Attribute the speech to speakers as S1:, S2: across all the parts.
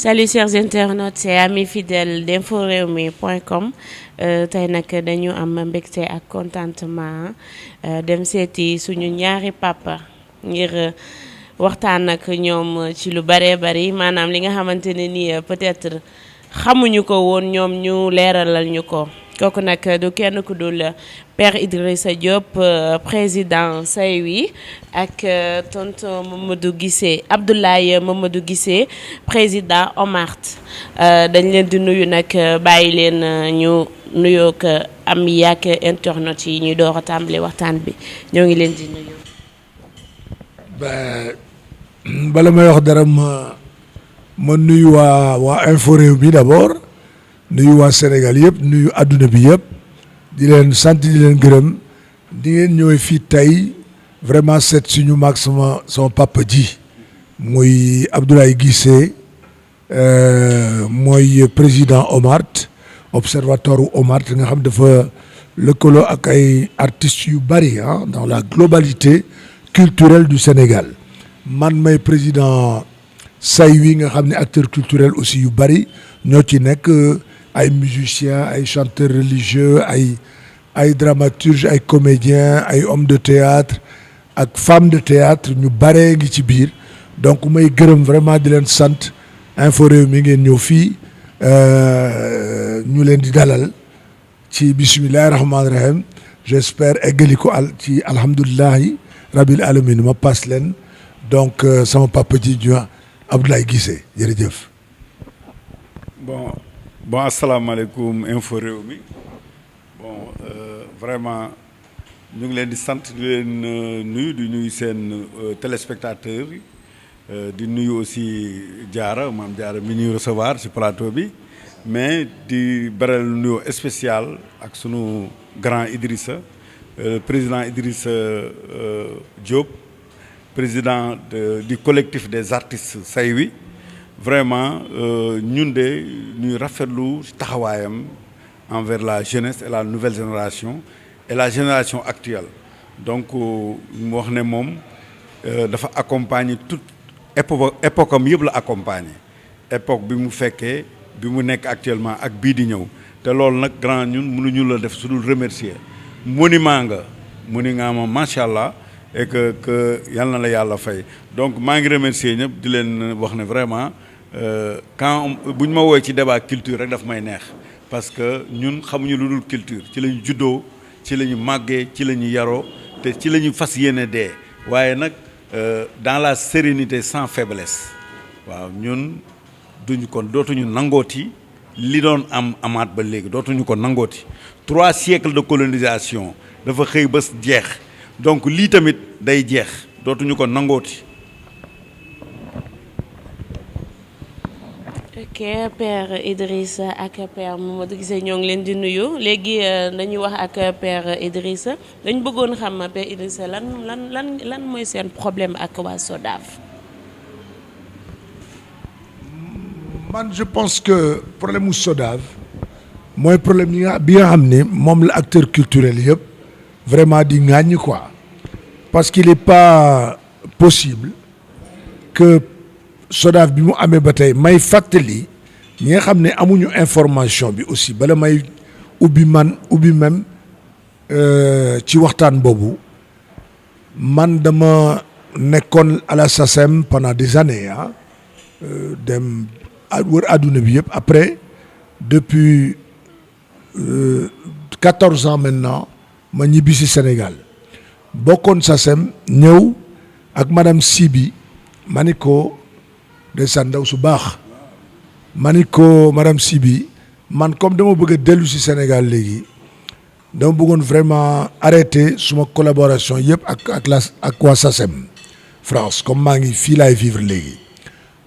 S1: Salut chers internautes et amis fidèles d'inforewmi.com. tey nag dañu am mbégte ak contentement dem seeti suñu ñaari papa ngir waxtaan ak ñoom ci lu baree bari maanaam li nga xamante ne ni peut-être xamuñu ko woon ñoom ñu leeralal ñu ko. kooku nag du kenn ku dul Père Idrissa Diop président Saint-Louis ak tonton Mamadou Guissé Abdoulaye Mamadou Guissé président OMART dañ leen di nuyu nag bàyyi leen ñu nuyoo ko am yàq internet yi ñuy door a tàmbali waxtaan bi ñoo ngi leen di nuyu.
S2: bala may wax dara ma nuyu waa Info Rewmi d'abord. nuyu waa Sénégal yëpp nuyu àdduna bi yëpp di leen sant di leen gërëm di ngeen ñëwee fii tey vraiment seet suñu mag sama papa ji muy Abdoulaye Guissé mooy président OMART observatoire OMART nga xam dafa lëkkaloo ak ay artistes yu bari dans la globalité culturelle du Sénégal man may président Saint-Louis nga xam ne acteur culturel aussi yu bari ñoo ci nekk. ay musiciens ay chanteurs religieux ay dramaturges ay comédiens ay hommes de théâtre ak femmes de théâtre ñu baree ngi ci biir donc may gërëm vraiment di leen sant Info Rewmi ngeen ñëw fii ñu leen di dalal ci bismillahi rahmaani rahim j'espère eggali ko ci alhamdulillahi rabbil alamin ma passe leen donc sama papa ji ñu Abdoulaye Guissé jërëjëf.
S3: Bon asalaamaaleykum Info Rewmi vraiment ñu ngi leen di sant di leen nuyu di nuyu seen téléspectateurs yi di nuyu aussi maam Diarra mi ñuy recevoir ci plateau bi mais di beral nuyu spécial ak sunu grand Idrissa président Idrissa Diop président du collectif des artistes Saint-Louis. Vraiment ñun de ñuy rafetlu taxawaayam envers la jeunesse et la nouvelle génération et la génération actuelle donc mu wax ne moom dafa accompagner toute époque am yëpp la accompagner époque bi mu fekkee bi mu nekk actuellement ak bii di ñëw te loolu nag grand ñun mënuñu la def su dul remercier monument nga ma macha allah et que yal na la yàlla fay donc maa ngi remercier ñëpp di leen wax ne vraiment quand bu ñu ma woowee ci débat culture rek daf may neex parce que ñun xamuñu lu dul culture ci la ñu juddoo ci la ñu màggee ci la ñu yaroo te ci la ñu fas yéene dee waaye nag dans la sérénité sans faiblesse waaw ñun dootuñu nangooti li doon amaat ba léegi dootuñu ko nangooti 3 siècles de colonisation dafa xëy ba jeex donc lii tamit day jeex dootuñu ko nangooti.
S1: ok Père Idrissa ak Père Mamadou Guissé ñoo ngi leen di nuyu léegi dañuy wax ak Père Idrissa dañu bëggoon xam Père Idrissa lan mooy seen problème ak waa SODAV.
S2: man je pense que problème mu SODAV mooy problème bi nga xam ne moom la acteur culturel yëpp vraiment di ŋàññi quoi parce qu'il est pas possible que SODAV bi mu amee ba tey may fàttali ñi nga xam ne amuñu information bi aussi bala may ubbi même ci waxtaan boobu man dama nekkoon à la SACEM pendant des années dem wër àdduna bi yëpp après depuis 14 ans maintenant ma ñibbi si Sénégal bokkoon SACEM ñëw ak madame Sibi ma ni ko ndeysaan ndaw su baax ma ni ko madame Sibi man comme dama bëgg a dellu si Sénégal léegi dama bëggoon vraiment arrêter suma collaboration yëpp ak waa SACEM France comme maa ngi fii laay vivre léegi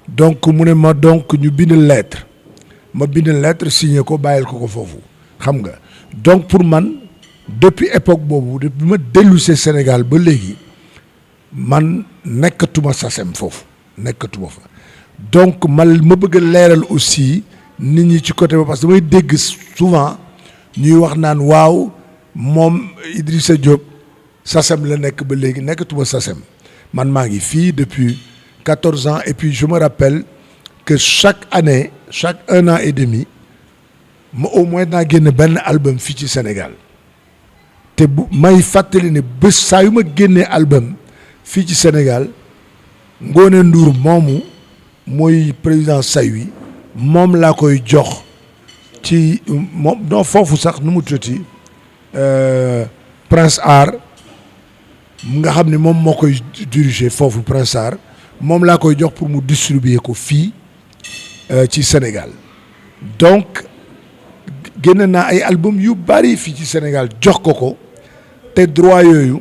S2: donc mu ne ma donc ñu bind lettre ma bind lettre signé ko bàyyil ko foofu xam nga donc pour man depuis époque boobu depuis ma dellu see Sénégal ba léegi man nekkatuma SACEM foofu nekkatuma fa donc ma bëgg a leeral aussi nit ñi ci côté ba parce que damay dégg souvent ñuy wax naan waaw moom Idrissa Diop SACEM la nekk ba léegi nekkatuma SACEM man maa ngi fii depuis 14 ans et puis je me rappelle que chaque année chaque 1 an et demi ma au moins naa génn benn album fii ci Sénégal te bu may fàttali ne bés saa yu ma génnee album fii ci Sénégal Ngoné Ndour moomu mooy président Saint-Louis moom laa koy jox ci moom non foofu sax nu mu tuuti Prince Art nga xam ne moom moo koy diriger foofu Prince Art moom laa koy jox pour mu distribuer ko fii ci Sénégal donc génn naa ay album yu bari fii ci Sénégal jox ko te droit yooyu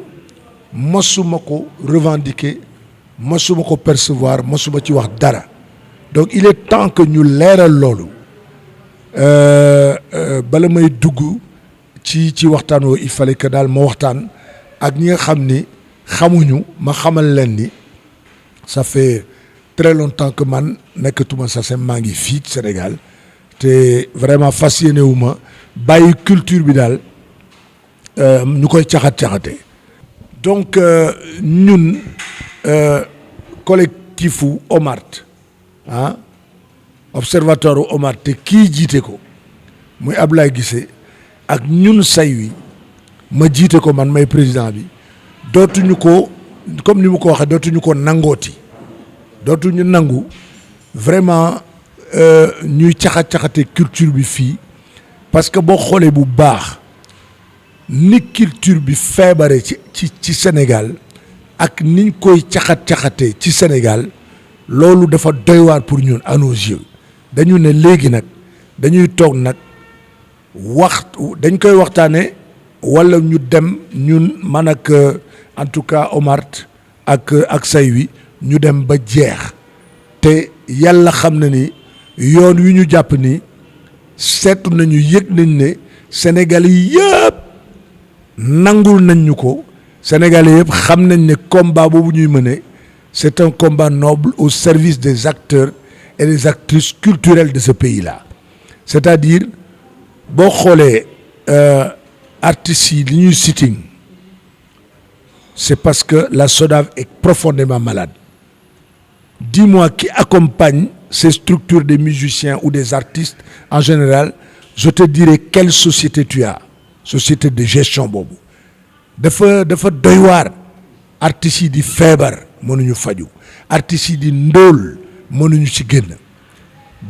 S2: mosuma ko revendiquer mosuma ko percevoir mosuma ci wax dara donc il est temps que ñu leeral loolu bala may dugg ci waxtaan woo il fallait que daal ma waxtaan ak ñi nga xam ni xamuñu ma xamal leen ni ça fait très longtemps que man nekkatuma SACEM maa ngi fii ci Sénégal te vraiment fas yéene wu ma bàyyi culture bi daal ñu koy caxat-caxatee donc ñun collectifu OMART observatoire u OMART te kii jiite ko muy Ablaye Guissé ak ñun Saint-Louis ma jiite ko man may président bi dootuñu ko comme ni mu ko waxee dootuñu ko nangooti dootuñu nangu vraiment ñuy caxat-caxate culture bi fii parce que boo xoolee bu baax ni culture bi feebare ci Sénégal ak niñ koy caxat-caxate ci Sénégal loolu dafa doy waar pour ñun à nos yeux dañu ne léegi nag dañuy toog nag dañ koy waxtaane wala ñu dem ñun man ak en tout cas OMART ak Saint-Louis ñu dem ba jeex te yàlla xam na ni yoon wi ñu jàpp ni seetu nañu yëg nañ ne Sénégal yi yëpp nangul nañ ñu ko Sénégalais yëpp xam nañ ne combat boobu ñuy mener c'est un combat noble au service des acteurs et des actrices culturelles de ce pays-là c'est-à-dire boo xoolee artistes yi li ñuy sitting c'est parce que la SODAV est profondément malade. Dis-moi qui accompagne ces structures des musiciens ou des artistes en général, je te dirai quelle société tu as. Société de gestion boobu dafa doy waar artistes yi di feebar mënuñu faju artistes yi di ndóol mënuñu ci génn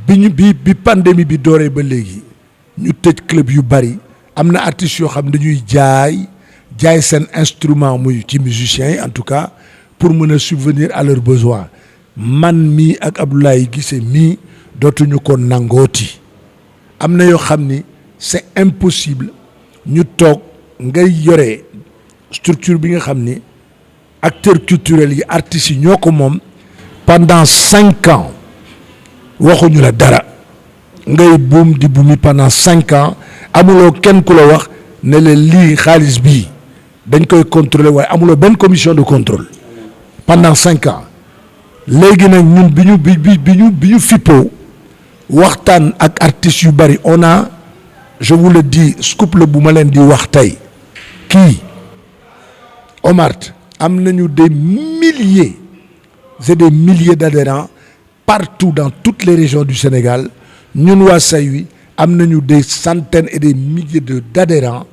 S2: bi pandémie bi dooree ba léegi ñu tëj club yu bari am na artistes yoo xam dañuy jaay seen instrument muy ci musiciens yi en tout cas pour mën a subvenir à leurs besoins man mii ak Abdoulaye Guissé mii dootuñu ko nangooti am na yoo xam ni c'est impossible ñu toog ngay yore structure bi nga xam ni acteurs culturels yi artistes yi ñoo ko moom pendant 5 ans waxuñu la dara ngay buum di buumi pendant 5 ans amuloo kenn ku la wax ne la lii xaalis bii dañ koy contrôler waaye amuloo benn commission de contrôle pendant 5 ans léegi nag ñun bi ñu fippoo waxtaan ak artistes yu bari on a je vous le dis scoop la bu ma leen di wax tey kii OMART am nañu des milliers et des milliers d'adhérents partout dans toutes les régions du Sénégal ñun waa Saint-Louis am nañu des centaines et des milliers d'adhérents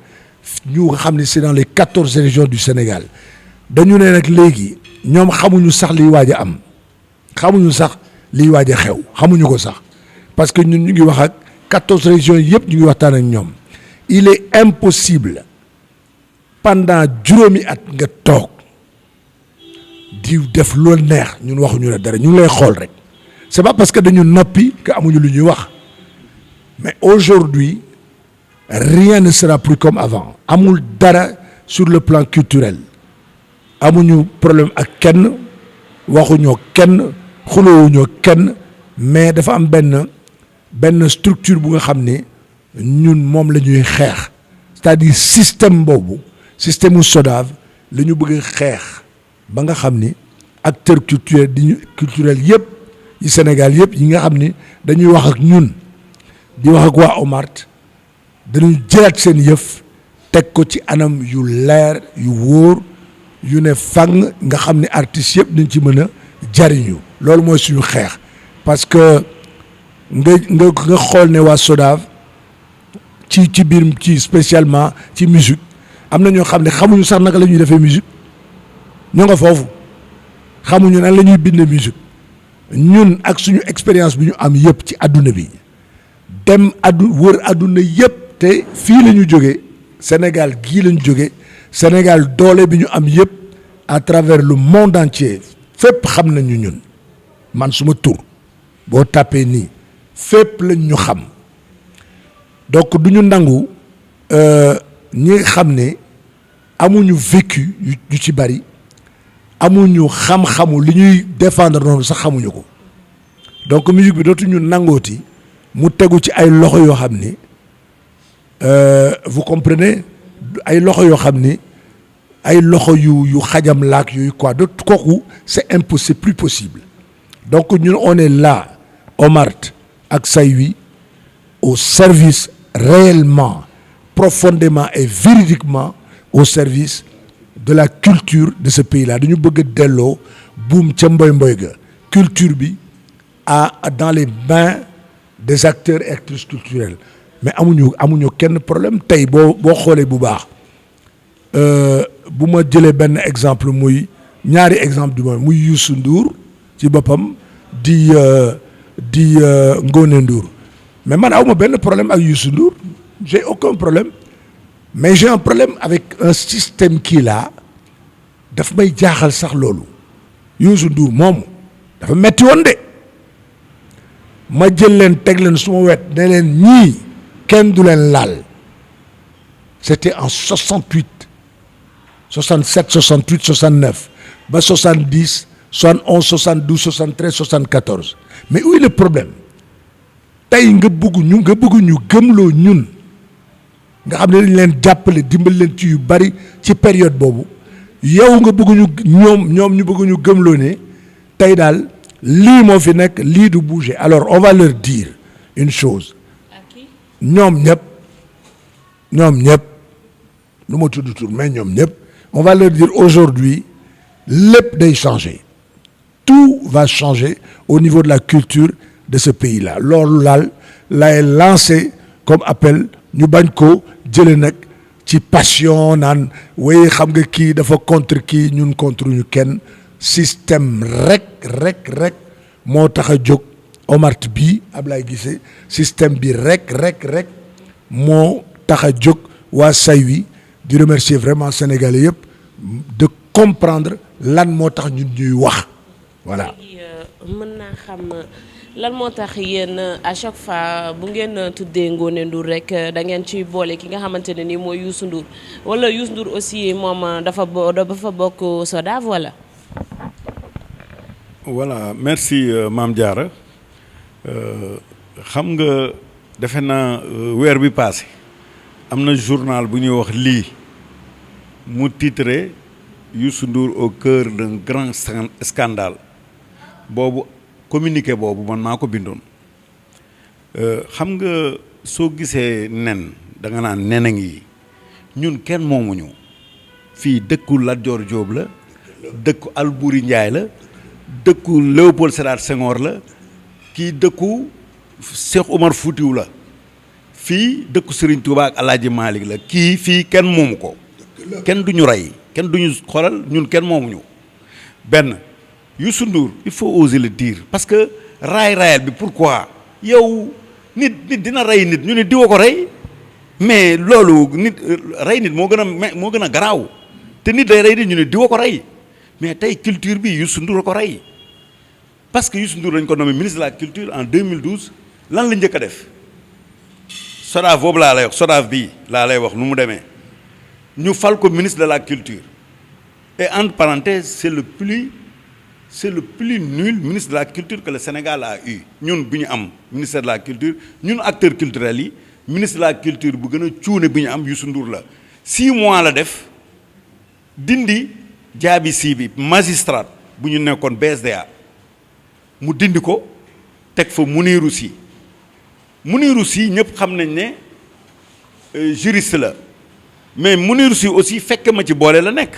S2: ñu nga xam ne c'est dans les 14 régions du Sénégal dañu ne nag léegi ñoom xamuñu sax liy waaj a am xamuñu sax liy waaj a xew xamuñu ko sax parce que ñun ñu ngi wax ak 14 régions yëpp ñu ngi waxtaan ak ñoom il est impossible pendant juróomi at nga toog di def loolu neex ñun waxuñu la dara ñu ngi lay xool rek c'est pas parce que dañu noppi que amuñu lu ñuy wax mais aujourd'hui rien ne sera plus comme avant amul dara sur le plan culturel amuñu problème ak kenn waxuñoo kenn xuloowuñoo kenn mais dafa am benn structure bu nga xam ne ñun moom la ñuy xeex c'est-à-dire système boobu système u SODAV la ñu bëgg xeex ba nga xam ni acteurs culturels yëpp yi Sénégal yëpp yi nga xam ni dañuy wax ak ñun di wax ak waa OMART dañuy jëlaat seen yëf teg ko ci anam yu leer yu wóor yu ne fang nga xam ni artistes yëpp dañ ci mën a jariñu loolu mooy suñu xeex parce que nga xool ne waa SODAV ci biir ci spécialement ci musique am na ñoo xam ne xamuñu sax naka la ñuy defee musique ñoo nga foofu xamuñu nan la ñuy bindee musique ñun ak suñu expérience bi ñu am yëpp ci àdduna bi dem wër àdduna yëpp te fii la ñu jógee Sénégal gii la ñu jógee Sénégal doole bi ñu am yëpp à travers le monde entier fépp xam nañu ñun man suma tur boo tapé nii fépp lañ ñu xam donc du ñu nangu ñi xam ne amuñu vécu yu ci bari amuñu xam-xamu li ñuy défendre noonu sax xamuñu ko donc musique bi dootuñu nangooti mu tegu ci ay loxo yoo xam ni vous comprenez ay loxo yoo xam ni ay loxo yu xajam laak yooyu quoi de kooku c'est impossible, c'est plus possible donc ñun on est là Omart ak Saïwi au service réellement profondément et véridiquement au service de la culture de ce pays-là dañu bëgg a delloo buum ca mboy ga culture bi dans les mains des acteurs et actrices culturels mais amuñu kenn problème tey boo xoolee bu baax bu ma jëlee benn exemple muy ñaari exemple du muy Youssou Ndour ci boppam di Ngoné Ndour mais man awma benn problème ak Youssou Ndour j'ai aucun problème mais j'ai un problème avec un système kii là daf may jaaxal sax loolu Youssou Ndour moomu dafa metti woon de ma jël leen teg leen suma wet ne leen ñii kenn du leen laal c'était en 68 67 68 69 ba 70 71 72 73 74 mais où est le problème tey nga bëgg ñu gëmloo ñun nga xam ne dañ leen jàppale dimbal leen ci yu bari ci période boobu yow nga bëgg ñoom ñu bëgg ñu gëmloo ne tey daal lii moo fi nekk lii du bouger alors on va leur dire une chose ñoom ñëpp lu ma tudd tur mais ñoom ñëpp on va leur dire aujourd'hui lépp day changer tout va changer au niveau de la culture de ce pays-là loolu lay lancé comme appel ñu bañ ko jëlee nag ci passion naan way xam nga kii dafa contre kii ñun contre ñu kenn système rek moo tax a jóg Omart bii Ablaye Guissé système bi rek moo tax a jóg waa Saïwi di remercier vraiment sénégalais yëpp de comprendre lan moo tax ñun ñuy wax voilà.
S1: mën naa xam lan moo tax yéen à chaque fois bu ngeen tuddee Ngoné Ndour rek da ngeen ciy boole ki nga xamante ne nii mooy Youssou Ndour wala Youssou Ndour aussi moom dafa bokk SODAV wala.
S3: voilà merci Mame Diarra xam nga defe naa weer bi passé am na journal bu ñuy wax lii mu titré Youssou Ndour au cœur d'un grand scandale boobu communiqué boobu man maa ko bindoon xam nga soo gisee nen da nga naan nen a ngi ñun kenn moomuñu fii dëkku Lat Dior Diop la dëkku Albouri Ndiaye la dëkku Léopold Sédar Senghor la kii dëkku Cheikh Omar Foutiou la fii dëkku Serigne Touba ak Alaaji Malick la kii fii kenn moomu ko kenn du ñu rey kenn du ñu xoolal ñun kenn moomuñu benn Youssou Ndour il faut oser le dire parce que raayal bi pourquoi yow nit dina rey nit ñu ne diwa ko rey mais loolu nit rey nit moo gën a garaaw te nit day rey nit ñu ne diwa ko rey mais tey culture bi Youssou Ndour a ko rey parce que Youssou Ndour lañ ko nommé ministre de la culture en 2012 lan la njëkk a def SODAV boobu laa lay wax SODAV bii laa lay wax nu mu demee ñu fal ko ministre de la culture et entre parenthèses c'est le plus nul ministre de la culture que le Sénégal a eu ñun bi ñu am ministère de la culture ñun acteurs culturels yi ministre de la culture bu gën a cuune bi ñu am Youssou Ndour la 6 mois la def dindi jaabi sii bi magistrat bu ñu nekkoon BSDA mu dindi ko teg fa Mounirou Sy ñëpp xam nañ ne juriste la mais Mounirou Sy aussi fekk ma ci boole la nekk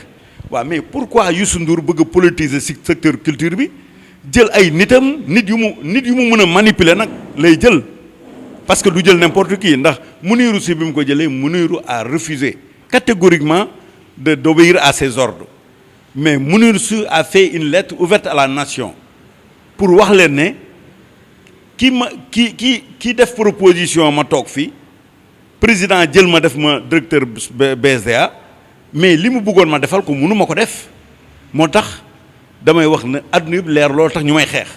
S3: waaw mais pourquoi Youssou Ndour bëgg a politiser ci secteur culture bi jël ay nitam nit yu mu mën a manipuler nag lay jël parce que du jël n'importe qui ndax Mounirou Sy bi mu ko jëlee Mounirou a refusé catégoriquement d'obéir à ses ordres mais Mounirou Sy a fait une lettre ouverte à la nation pour wax leen ne ki def proposition ma toog fii président jël ma def ma directeur BSDA mais li mu bëggoon ma defal ko mënu ma ko def moo tax damay wax ne adduna yëpp leer loolu tax ñu may xeex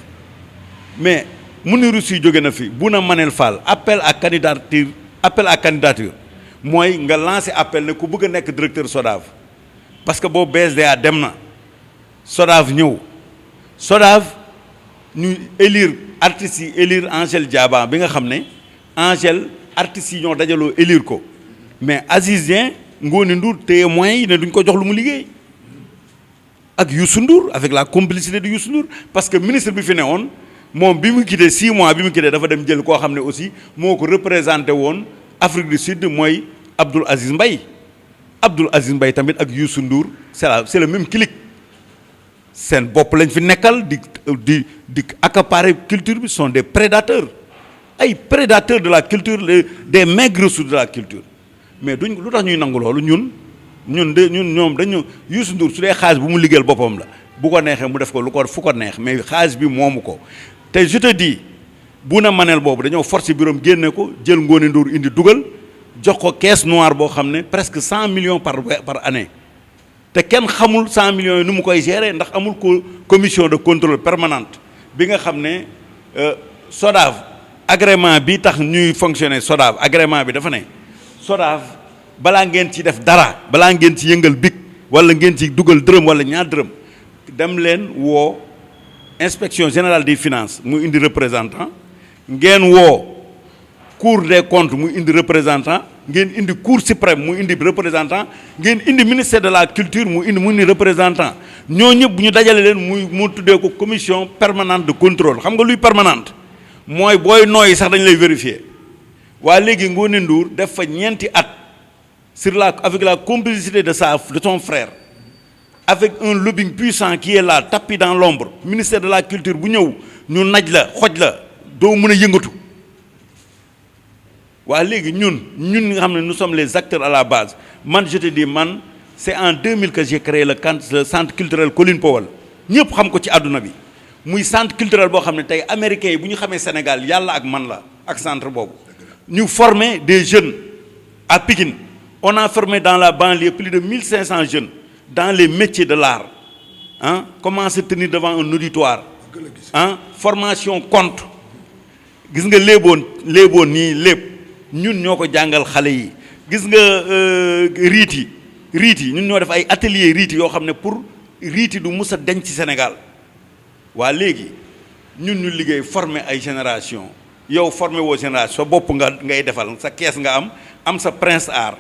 S3: mais Mounirou Sy jóge na fi Bouna Manel Fall appel à candidature mooy nga lancer appel ne ku bëgg a nekk directeur SODAV parce que boobu BSDA dem na SODAV ñëw SODAV ñu élire artistes yi élire Angèle Diaba bi nga xam ne Angèle artistes yi ñoo dajaloo élire ko mais Aziz Dieng Ngoni Ndour téye moyens yi ne duñ ko jox lu mu liggéey ak Youssou Ndour avec la complicité de Youssou Ndour parce que ministre bi fi ne woon moom bi mu quitté 6 mois bi mu quitté dafa dem jël koo xam ne aussi moo ko représenté woon Afrique du Sud mooy Abdoul Aziz Mbaye tamit ak Youssou Ndour c'est le même clique seen bopp lañ fi nekkal di accaparer culture bi sont des prédateurs ay prédateurs de la culture des maigres sous de la culture mais duñ lu tax ñuy nangu loolu ñoom dañu Youssou Ndour su dee xaalis bu mu liggéeyal boppam la bu ko neexee mu def ko lu ko fu ko neex mais xaalis bi moomu ko te je te dis Bouna Manel boobu dañoo forcer bureau génne ko jël Ngoni Ndour indi dugal jox ko caisse noire boo xam ne presque 100 millions par année te kenn xamul 100 millions yi nu mu koy gérer ndax amul commission de contrôle permanente bi nga xam ne SODAV agrément bi tax ñuy fonctionner SODAV agrément bi dafa ne SODAV balaa ngeen ci def dara balaa ngeen ci yëngal big wala ngeen ci dugal dërëm wala ñaar dërëm dem leen woo inspection générale des finances mu indi représentant ngeen woo cour des comptes mu indi représentant ngeen indi cour suprême mu indi représentant ngeen indi ministère de la culture mu indi représentant ñoo ñëpp bu ñu dajale leen mu tuddee ko commission permanente de contrôle xam nga luy permanente mooy booy nooyi sax dañu lay vérifier waa léegi Ngoni Ndour def fa ñeenti at avec la complicité de son frère avec un lobbying puissant qui est là tapis dans l'ombre ministère de la culture bu ñëw ñu naj la xoj la doo mën a yëngatu waa léegi ñun nga xam ne nous sommes les acteurs à la base man je te dis man c'est en 2000 que j'ai créé le centre culturel Colin Powell ñëpp xam ko ci àdduna bi muy centre culturel boo xam ne tey américains yi bu ñu xamee Sénégal yàlla ak man la ak centre boobu ñu former des jeunes à Pikine on a formé dans la banlieue plus de 1500 jeunes dans les métiers de l'art comment se tenir devant un auditoire formation compte gis nga léeboon nii lépp ñun ñoo ko jàngal xale yi gis nga riit yi ñun ñoo def ay atelier riit yoo xam ne pour riit yi du mus a denc ci Sénégal waa léegi ñun ñu liggéey former ay génération yow former woo génération sa bopp ngay defal sa kees nga am sa prince art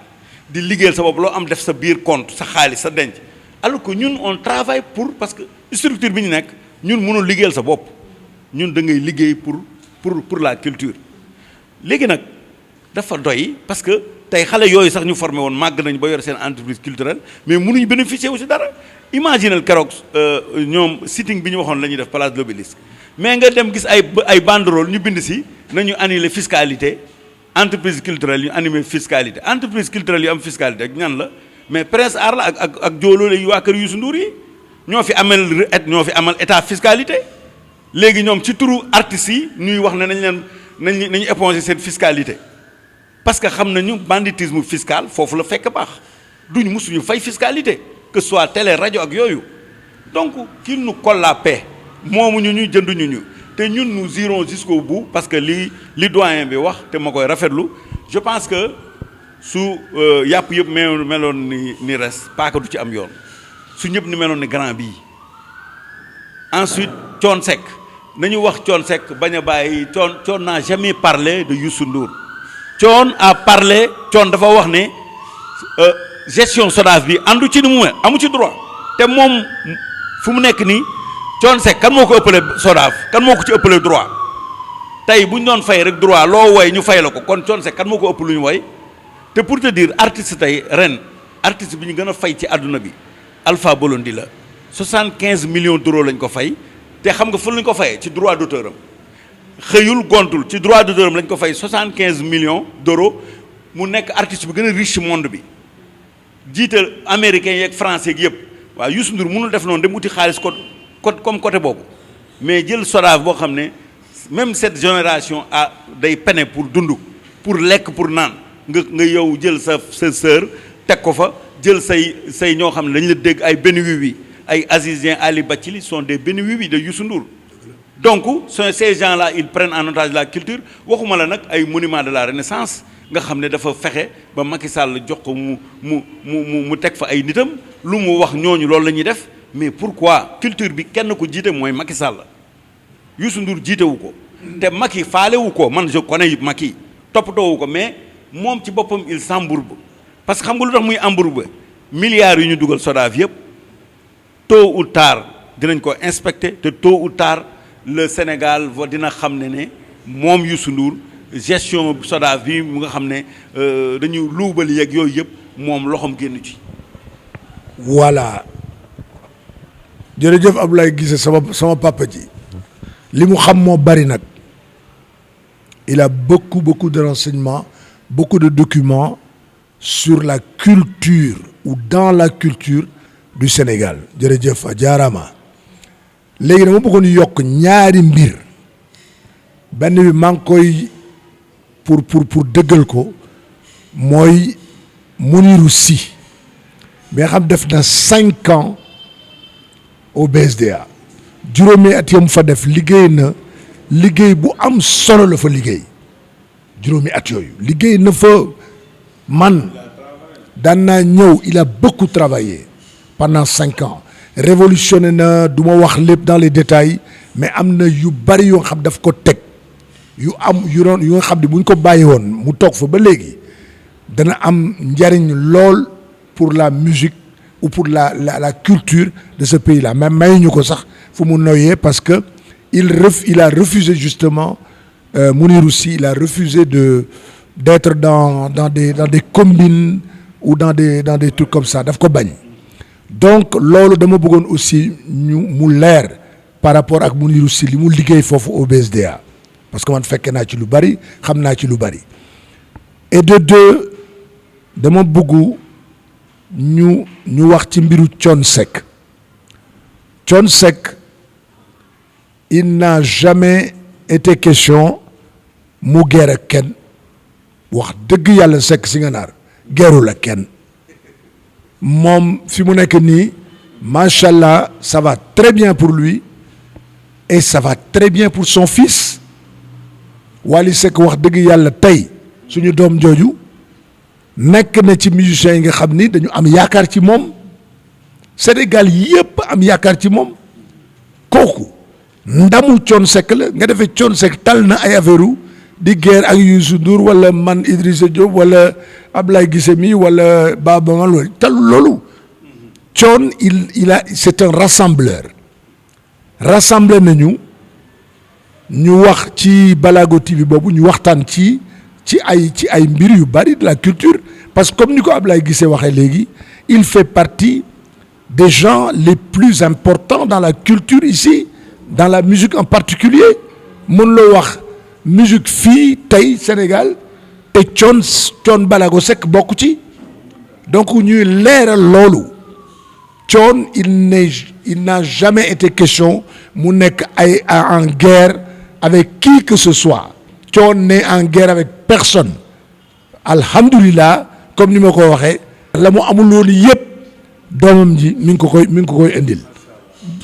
S3: di liggéeyal sa bopp loo am def sa biir compte sa xaalis sa denc alors que ñun on travaille parce que structure bi ñu nekk ñun mënul liggéeyal sa bopp ñun da ngay liggéey pour la culture léegi nag dafa doy parce que tey xale yooyu sax ñu formé woon màgg nañ ba yor seen entreprise culturelle mais mënuñu bénéficier wu si dara imaginel keroog ñoom sitting bi ñu waxoon la ñuy def place de l'Obélisque mais nga dem gis ay banderole ñu bind si nañu annuler fiscalité entreprise culturelle yu animé fiscalité entreprise culturelle yu am fiscalité ak ñan la mais Prince Art la ak jooloo yi waa kër Youssou Ndour yi ñoo fi amal état fiscalité léegi ñoom ci turu artistes yi ñuy wax ne nañu éponger seen fiscalité parce que xam nañu banditisme fiscal foofu la fekk baax duñu musuñu fay fiscalité que ce soit télé rajo ak yooyu donc qu'il nous colle la paix moomuñu ñu jënduñu ñu te ñun nous irons jusqu'au bout parce que li doyen bi wax te ma koy rafetlu je pense que su yàpp yëpp meloon ni res paaka du ci am yoon su ñëpp ni meloon ni grand bii ensuite Thione Seck nañu wax Thione Seck bañ a bàyyi Thione n'a jamais parlé de Youssou Ndour Thione a parlé Thione dafa wax ne gestion SODAV bi àndu ci ni mu amu ci droit te moom fu mu nekk nii Thione Seck kan moo ko ëppale SODAV kan moo ko ci ëppale droit tey bu ñu doon fay rek droit loo woy ñu fay la ko kon Thione Seck kan moo ko ëpp lu ñu woy te pour te dire artiste tey ren artiste bi ñu gën a fay ci àdduna bi Alpha Blondy la 75 millions d'euros lañ ko fay te xam nga fu lañ ko fayee ci droit d'auteur am xëyul gontul ci droit d'auteur am lañ ko fay 75 millions d'euros mu nekk artiste bi gën a riche monde bi jiital américains yeeg français yeeg yëpp waaw Youssou Ndour mënul def noonu dem uti xaalis comme côté boobu mais jël SODAV boo xam ne même cette génération day peine pour dund pour lekk pour naan nga yow jël sa sœur teg ko fa jël say ñoo xam ne dañu la dégg ay benn wiwi ay Azizien Ali Bathily sont des benn wiwi de Youssou Ndour donc ces gens-là ils prennent en otage la culture waxuma la nag ay monuments de la Renaissance nga xam ne dafa fexe ba Macky Sall jox ko mu teg fa ay nitam lu mu wax ñooñu loolu la ñuy def mais pourquoi culture bi kenn ko jiite mooy Macky Sall Youssou Ndour jiitewu ko te Macky faalewu ko man je connais Macky toppatoowu ko mais moom ci boppam il s'embourbe parce que xam nga lu tax muy embourbe milliards yu ñu dugal SODAV yëpp tôt ou tard dinañ ko inspecter te tôt ou tard le Sénégal dina xam ne moom Youssou Ndour gestion SODAV bi mu nga xam ne dañu luubal yeeg yooyu yëpp moom loxoom génn ci.
S2: voilà jërëjëf Abdoulaye Guissé sama papa ji li mu xam moo bari nag il a beaucoup de renseignements beaucoup de documents sur la culture ou dans la culture du Sénégal jërëjëf a jaaraama léegi dama bëggoon yokk ñaari mbir benn bi maa ngi koy pour dëggal ko mooy Mounirou Sy bi nga xam def na 5 ans au BSDA juróomi at yam fa def liggéey na liggéey bu am solo la fa liggéey juróomi at yooyu liggéey na fa man daan naa ñëw il a beaucoup travaillé pendant 5 ans révolutionné na du ma wax lépp dans les détails mais am na yu bari yoo xam daf ko teg yu nga xam ne bu ñu ko bàyyi woon mu toog fa ba léegi dana am njariñ lool pour la musique ou pour la culture de ce pays-là mais mayuñu ko sax fu mu noyyee parce que il a refusé justement Mounirou Sy il a refusé d'être dans des combines ou dans des trucs comme ça daf ko bañ donc loolu dama bëggoon aussi mu leer par rapport ak Mounirou Sy li mu liggéey foofu au BSDA parce que man fekke naa ci lu bari xam naa ci lu bari et de deux dama bëgg ñu wax ci mbiru Thione Seck Thione Seck il n'a jamais été question mu guerre ak kenn wax dëgg yàlla Seck si nga naar guerru la kenn moom fi mu nekk nii macha allah ça va très bien pour lui et ça va très bien pour son fils Wally Seck wax dëgg yàlla tey suñu doom jooju nekk na ci musiciens yi nga xam ni dañu am yaakaar ci moom Sénégal yépp am yaakaar ci moom kooku ndamu Thione Seck la nga defee Thione Seck tal na ay affaire di guerre ak Youssou Ndour wala man Idrissa Diop wala Ablaye Guissé mi wala Baba Maal loolu tal loolu Thione c'est un rassembleur rassemblé nañu ñu wax ci Balago TV boobu ñu waxtaan ci ay mbir yu bari de la culture parce que comme ni ko Ablaye Guissé waxee léegi il fait partie des gens les plus importants dans la culture ici dans la musique en particulier mën loo wax musique fii tey Sénégal te Thione Balago Seck bokk ci donc ñuy leeral loolu Thione il n'a jamais été question mu nekk en guerre avec qui que ce soit Thione n'est en guerre avec personne alhamdulillah comme ni ma ko waxee la mu amul loolu yëpp doomam ji mi ngi ko koy indil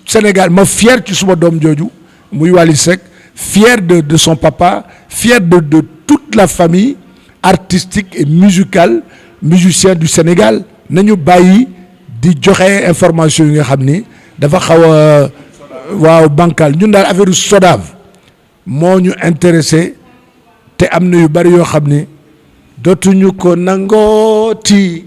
S2: Sénégal ma fier ci suma doom jooju muy Wally Seck fier de son papa fier de toute la famille artistique et musicale musicien du Sénégal nañu bàyyi di joxe information yi nga xam ni dafa xaw a waaw bancal ñun daal affaire SODAV moo ñu intéressé te am na yu bari yoo xam ni dootuñu ko nangooti